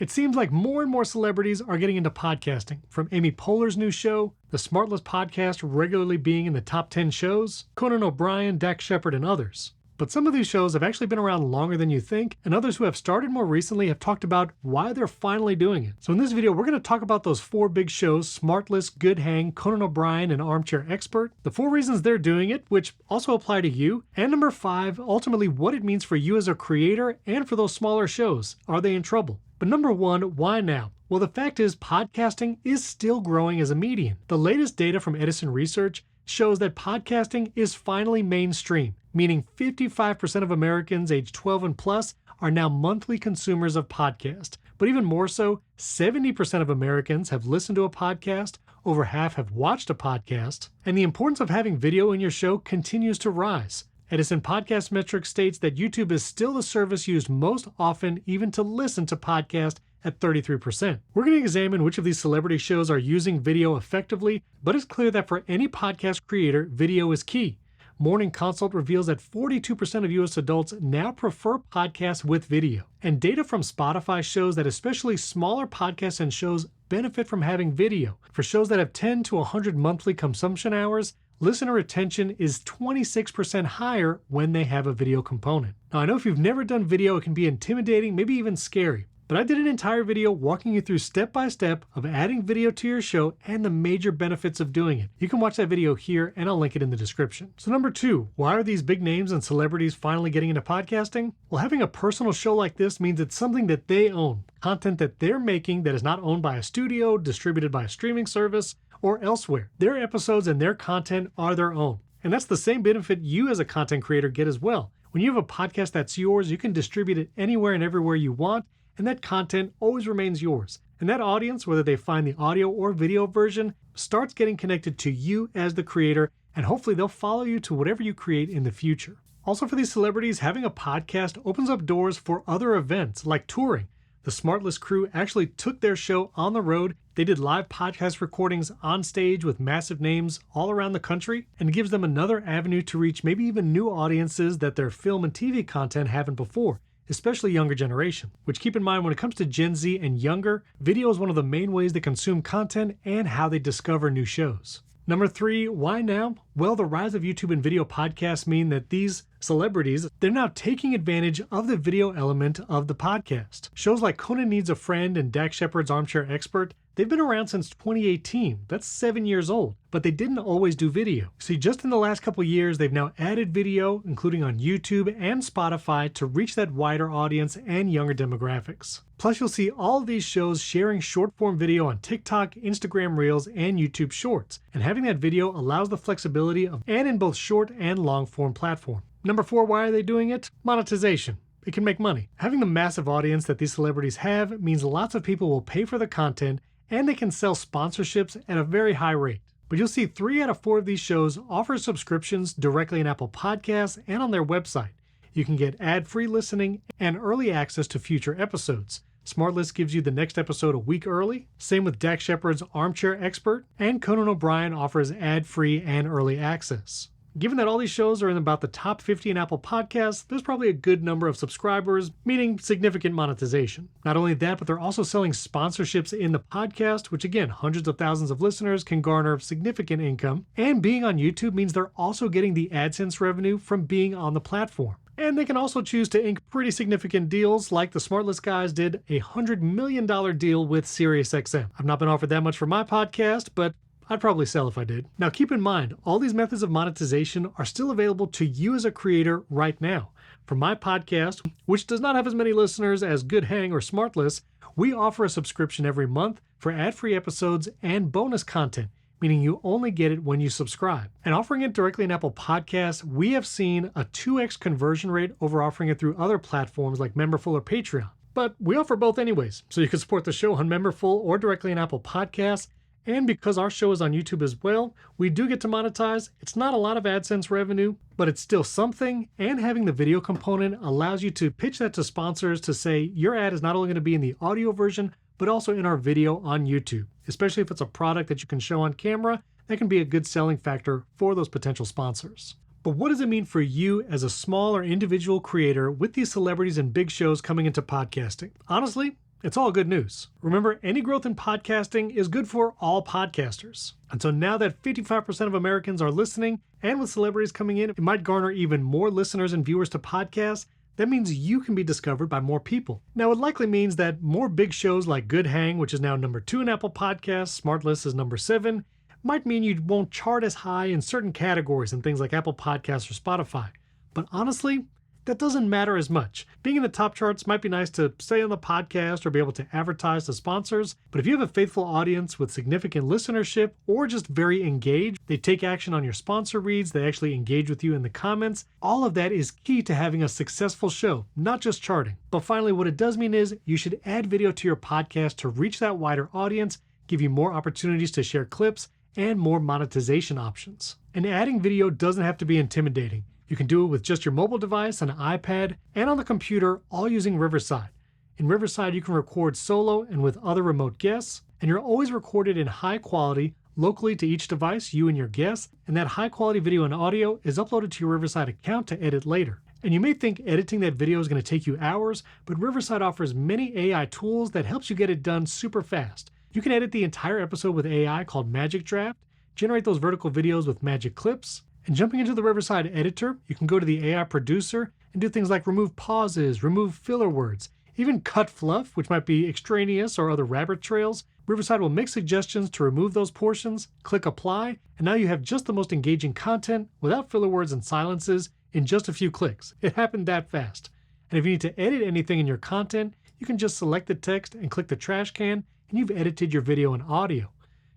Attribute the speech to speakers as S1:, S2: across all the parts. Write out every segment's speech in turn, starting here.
S1: It seems like more and more celebrities are getting into podcasting, from Amy Poehler's new show, the Smartless podcast regularly being in the top 10 shows, Conan O'Brien, Dax Shepard, and others. But some of these shows have actually been around longer than you think, and others who have started more recently have talked about why they're finally doing it. So in this video, we're going to talk about those 4 big shows, Smartless, Good Hang, Conan O'Brien, and Armchair Expert, the 4 reasons they're doing it, which also apply to you, and number 5, ultimately what it means for you as a creator and for those smaller shows. Are they in trouble? But number 1, why now? Well, the fact is podcasting is still growing as a medium. The latest data from Edison Research shows that podcasting is finally mainstream, meaning 55% of Americans aged 12 and plus are now monthly consumers of podcasts. But even more so, 70% of Americans have listened to a podcast, over half have watched a podcast, and the importance of having video in your show continues to rise. Edison Podcast Metrics states that YouTube is still the service used most often even to listen to podcasts at 33%. We're going to examine which of these celebrity shows are using video effectively, but it's clear that for any podcast creator, video is key. Morning Consult reveals that 42% of US adults now prefer podcasts with video. And data from Spotify shows that especially smaller podcasts and shows benefit from having video. For shows that have 10 to 100 monthly consumption hours, listener retention is 26% higher when they have a video component. Now, I know if you've never done video, it can be intimidating, maybe even scary. But I did an entire video walking you through step-by-step of adding video to your show and the major benefits of doing it. You can watch that video here and I'll link it in the description. So number 2, why are these big names and celebrities finally getting into podcasting? Well, having a personal show like this means it's something that they own, content that they're making that is not owned by a studio, distributed by a streaming service, or elsewhere. Their episodes and their content are their own. And that's the same benefit you as a content creator get as well. When you have a podcast that's yours, you can distribute it anywhere and everywhere you want, and that content always remains yours. And that audience, whether they find the audio or video version, starts getting connected to you as the creator, and hopefully they'll follow you to whatever you create in the future. Also for these celebrities, having a podcast opens up doors for other events like touring. The Smartless crew actually took their show on the road. They did live podcast recordings on stage with massive names all around the country, and it gives them another avenue to reach maybe even new audiences that their film and TV content haven't before, especially younger generation. Which, keep in mind, when it comes to Gen Z and younger, video is one of the main ways they consume content and how they discover new shows. Number 3, why now? Well, the rise of YouTube and video podcasts mean that these celebrities, they're now taking advantage of the video element of the podcast. Shows like Conan Needs a Friend and Dax Shepard's Armchair Expert, they've been around since 2018. That's 7 years old, but they didn't always do video. See, just in the last couple years, they've now added video, including on YouTube and Spotify, to reach that wider audience and younger demographics. Plus, you'll see all of these shows sharing short-form video on TikTok, Instagram Reels, and YouTube Shorts. And having that video allows the flexibility of and in both short and long-form platform. Number 4, why are they doing it? Monetization. It can make money. Having the massive audience that these celebrities have means lots of people will pay for the content, and they can sell sponsorships at a very high rate. But you'll see 3 out of 4 of these shows offer subscriptions directly in Apple Podcasts and on their website. You can get ad-free listening and early access to future episodes. Smartless gives you the next episode a week early. Same with Dax Shepard's Armchair Expert, and Conan O'Brien offers ad-free and early access. Given that all these shows are in about the top 50 in Apple Podcasts, there's probably a good number of subscribers, meaning significant monetization. Not only that, but they're also selling sponsorships in the podcast, which again, hundreds of thousands of listeners can garner significant income. And being on YouTube means they're also getting the AdSense revenue from being on the platform. And they can also choose to ink pretty significant deals, like the Smartless guys did a $100 million deal with SiriusXM. I've not been offered that much for my podcast, but I'd probably sell if I did. Now keep in mind, all these methods of monetization are still available to you as a creator right now. For my podcast, which does not have as many listeners as Good Hang or Smartless, we offer a subscription every month for ad-free episodes and bonus content, meaning you only get it when you subscribe. And offering it directly in Apple Podcasts, we have seen a 2x conversion rate over offering it through other platforms like Memberful or Patreon. But we offer both anyways, so you can support the show on Memberful or directly in Apple Podcasts. And because our show is on YouTube as well, we do get to monetize. It's not a lot of AdSense revenue, but it's still something. And having the video component allows you to pitch that to sponsors to say your ad is not only going to be in the audio version, but also in our video on YouTube. Especially if it's a product that you can show on camera, that can be a good selling factor for those potential sponsors. But what does it mean for you as a small or individual creator with these celebrities and big shows coming into podcasting? Honestly, It's all good news. Remember, any growth in podcasting is good for all podcasters. And so now that 55% of Americans are listening, and with celebrities coming in, it might garner even more listeners and viewers to podcasts. That means you can be discovered by more people. Now, it likely means that more big shows like Good Hang, which is now number 2 in Apple Podcasts, Smartless is number 7, might mean you won't chart as high in certain categories in things like Apple Podcasts or Spotify. But honestly, that doesn't matter as much. Being in the top charts might be nice to stay on the podcast or be able to advertise to sponsors, but if you have a faithful audience with significant listenership or just very engaged, they take action on your sponsor reads, they actually engage with you in the comments, all of that is key to having a successful show, not just charting. But finally, what it does mean is you should add video to your podcast to reach that wider audience, give you more opportunities to share clips, and more monetization options. And adding video doesn't have to be intimidating. You can do it with just your mobile device, an iPad, and on the computer, all using Riverside. In Riverside, you can record solo and with other remote guests, and you're always recorded in high quality, locally to each device, you and your guests, and that high quality video and audio is uploaded to your Riverside account to edit later. And you may think editing that video is going to take you hours, but Riverside offers many AI tools that helps you get it done super fast. You can edit the entire episode with AI called Magic Draft, generate those vertical videos with Magic Clips, and jumping into the Riverside editor, you can go to the AI producer and do things like remove pauses, remove filler words, even cut fluff, which might be extraneous or other rabbit trails. Riverside will make suggestions to remove those portions, click apply, and now you have just the most engaging content without filler words and silences in just a few clicks. It happened that fast. And if you need to edit anything in your content, you can just select the text and click the trash can, and you've edited your video and audio.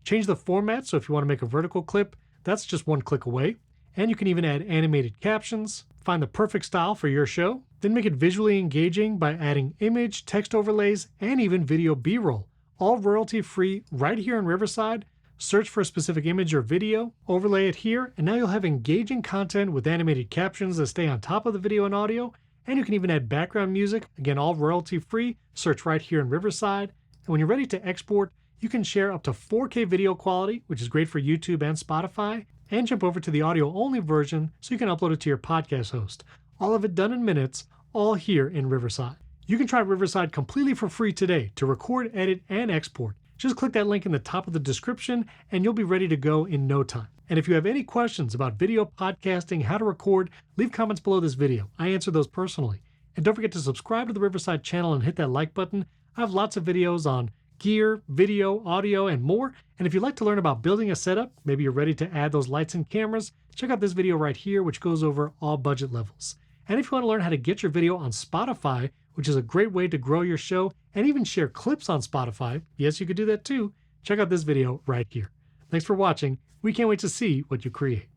S1: Change the format, so if you want to make a vertical clip, that's just one click away. And you can even add animated captions, find the perfect style for your show, then make it visually engaging by adding image, text overlays, and even video B-roll, all royalty-free right here in Riverside. Search for a specific image or video, overlay it here, and now you'll have engaging content with animated captions that stay on top of the video and audio, and you can even add background music, again all royalty-free. Search right here in Riverside, and when you're ready to export, you can share up to 4K video quality, which is great for YouTube and Spotify, and jump over to the audio-only version so you can upload it to your podcast host. All of it done in minutes, all here in Riverside. You can try Riverside completely for free today to record, edit, and export. Just click that link in the top of the description and you'll be ready to go in no time. And if you have any questions about video podcasting, how to record, leave comments below this video. I answer those personally. And don't forget to subscribe to the Riverside channel and hit that like button. I have lots of videos on gear, video, audio, and more. And if you'd like to learn about building a setup, maybe you're ready to add those lights and cameras, check out this video right here, which goes over all budget levels. And if you want to learn how to get your video on Spotify, which is a great way to grow your show and even share clips on Spotify, yes, you could do that too, check out this video right here. Thanks for watching. We can't wait to see what you create.